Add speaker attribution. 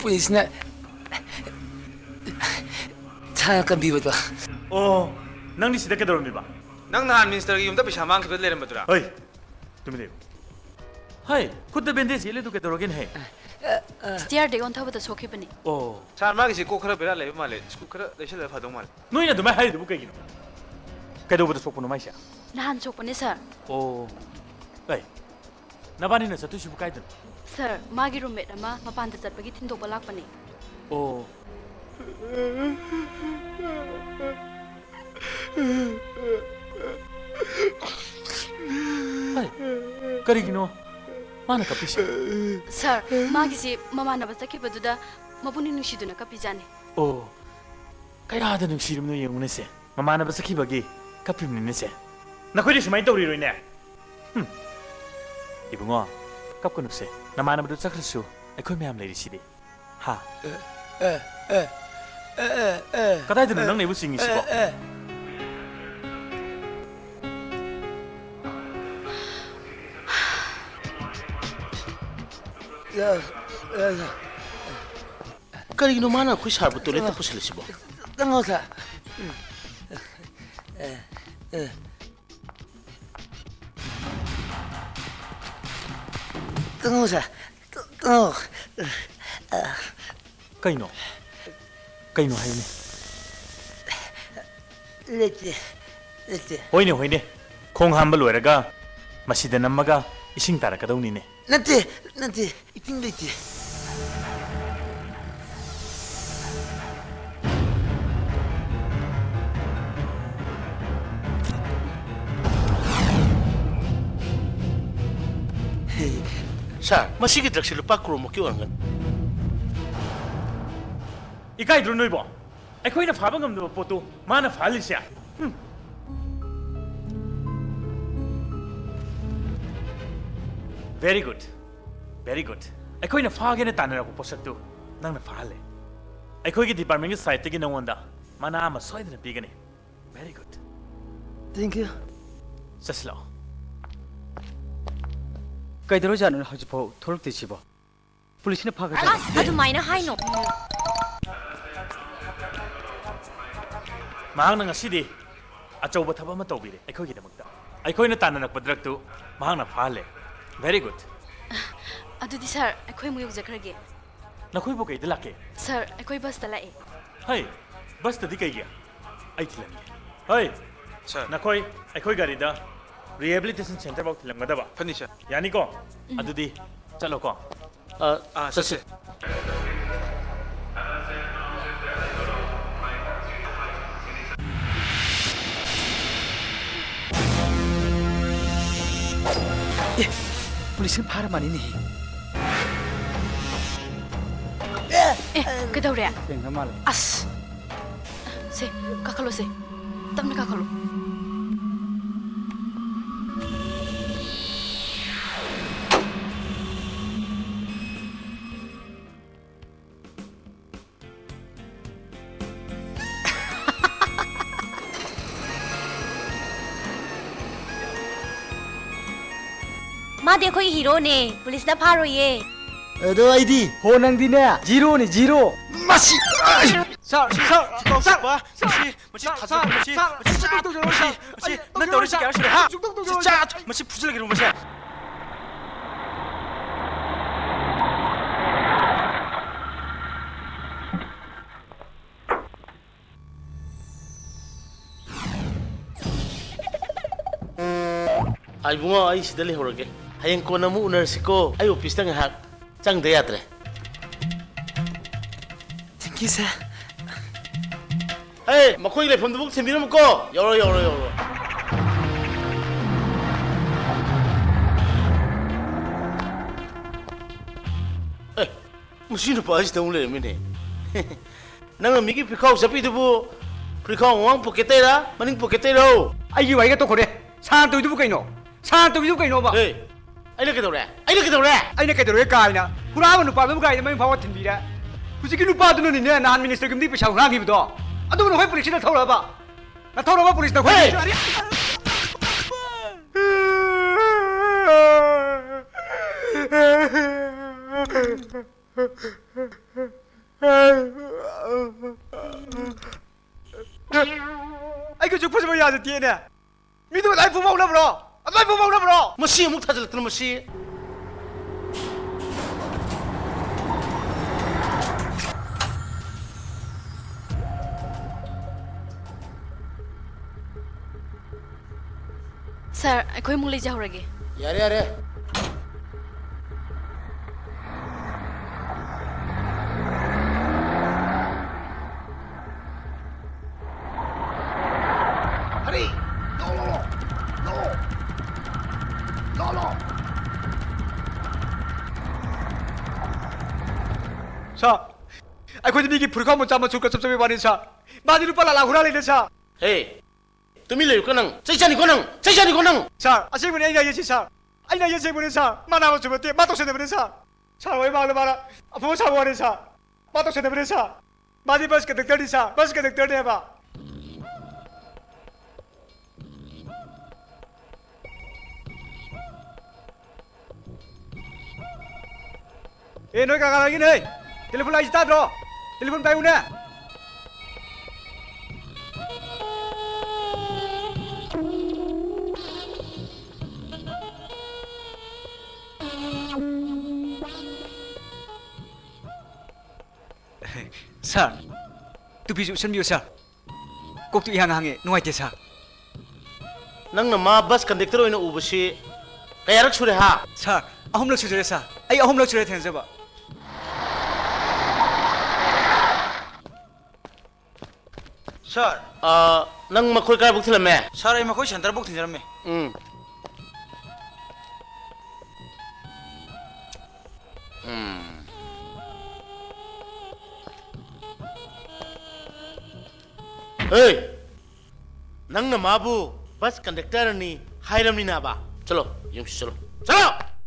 Speaker 1: Pulisnya tangan bibat ba?
Speaker 2: Oh, nang di sida kedorong biba?
Speaker 3: Nang nahan minister yung tapi samang kibet leren betul.
Speaker 2: Hei, tumi deh. Hei, kuda bende sih le tu kedorogin hai.
Speaker 4: Stiar de on thabat sokhe bani.
Speaker 2: Oh,
Speaker 3: Sharma kisi kokra bera lebe male, kokra deshe lebe fadong male.
Speaker 2: no ina tu mai hai tu bukai gino. Kedo betul sok puno mai sih.
Speaker 4: Nahan sok bani sir.
Speaker 2: Oh, hei, nabani na satu sih bukai tu.
Speaker 4: Sir, magi roommate ama mapan ta chat bagi thindok balak bani.
Speaker 2: Oh. Hai, kari gino, mana kapis?
Speaker 4: Sir, magi si mama na basta ke baduda mabuni nushi duna kapijane.
Speaker 2: Oh, kaya ada nushi rum no yung nese. Mama na basta kibagi kapim ni nese. Nakoi di semai tauri roine. Ibu ngo, kap ko nuse. Nama na badut sakrasu. Ekoi me am lady sidi. Ha. Kata itu nang nebu singi sih kok.
Speaker 1: Kali gino mana aku sharp betul itu pusing sih bo. Tengok sa. Tengok sa. Tengok.
Speaker 2: Kaino hai ni.
Speaker 1: Lete.
Speaker 2: Hoi ni. Kong hamba loiraga. Masih dan namaga ising tara kadau ni ne.
Speaker 1: Nanti, iting lete. Sir, masih kita sih lupa kromo kau angkat.
Speaker 2: Ikai dulu nih bo. Ekoi na fabang ngam do poto. Mana falis ya? Very good. Ekoi na fage na tanah aku posak tu. Nang na fale. Ekoi ke department ke site ke nang wanda. Mana ama soy na bigane. Very good.
Speaker 1: Thank you.
Speaker 2: Saslo.
Speaker 5: Kaidaro janu hajpo tholok te chibo. Police ne phaga.
Speaker 4: Adu maina haino.
Speaker 2: Mahang na ngasi di. Achaw ba thaba ma tawbire. Ekoi ke damakta. Ekoi na tanah nak padrak tu. Mahang na fale. Very good.
Speaker 4: Adu di sir, ekoi muyuk jakrage.
Speaker 2: Nakoi bo kay dilake.
Speaker 4: Sir, ekoi bus tala e.
Speaker 2: Hey, bus tadi kay ya. Ay tilan. Hey,
Speaker 3: Sir,
Speaker 2: nakoi ekoi gari da. Rehabilitation center bau tilang madaba.
Speaker 3: fani sir.
Speaker 2: Yani ko. Adu di. Chalo ko.
Speaker 3: Sir.
Speaker 5: Police ne phara mani ni.
Speaker 4: Kedaure.
Speaker 5: Tengah mal.
Speaker 4: As. Se, kakalo se. Tamne kakalo.
Speaker 6: मा देखो hero ने police ना pharaoh ये
Speaker 1: Aduh, ID.
Speaker 5: Ho nang di ne. Zero ni zero.
Speaker 1: Masih.
Speaker 3: Sir, 나 너를 시켜 하시래. 진짜 마치 부질게 그런 거지.
Speaker 1: Ay bunga ay sidali horage. Hayang ko na mo unarsiko. Ay office tang hak. Chang deyatre. Thank you sir. Hey, makoy le phone buk thimbiram ko. Yoro. Eh, musin pa is tong le mine. Nang migi pikau sapi tu bu. Pikau wang poketera, maning poketero.
Speaker 5: Ai wai ga to khore. San tu bu kai no. San tu kai no ba.
Speaker 1: Hey, ai le ke dore. Ai
Speaker 5: ne kai dore kai na. Pura ba nu pa bu kai mai phawa thin bi da. Kusi ki nu pa tu ni ne nan minister gum di pa shau nga gi bu do. Adu no hoi police na thau la ba. 나 더러워 police 나
Speaker 1: Hey!
Speaker 5: ai cái chụp phơi bây giờ tiền nè mi tụi ai phụ mông lắm rồi ai phụ mông lắm rồi
Speaker 1: Masih muk tajal kan masih.
Speaker 4: Sir, akhoi muli jahurage.
Speaker 1: Yare yare. Hari. No.
Speaker 5: 자, ai khôi đi phủi không một trăm chục cái sắp xếp vào đi sa ba đi lupa là hura lên sa
Speaker 1: Hey. Tumi le konang. Cai konang.
Speaker 5: sa asing mana ini aja sa ini aja sih mana sa mana mau coba dia matok sedih mana sa sa wei bang lemara apa mau sabar ni sa matok sedih mana sa madi bus ke dokter ni sa bus ke dokter ni apa nói càng lagi nih telepon lagi start bro telepon bayu nih Sir, tu ví dụ sân miêu sir. Cục tụi hàng hàng nuôi thế sir.
Speaker 1: Nang nama bus conductor ina ubasi. Kaya rak sure ha.
Speaker 5: Sir, ahom lag sure sir. Ay ahom lag sure then ba.
Speaker 3: Sir,
Speaker 1: Nang makoi kaya bukti lame.
Speaker 3: sir ay makoy center book tinjaram me.
Speaker 1: Hey, nang nama bu bus conductor ni hairam ni na ba. Chalo, yung chalo.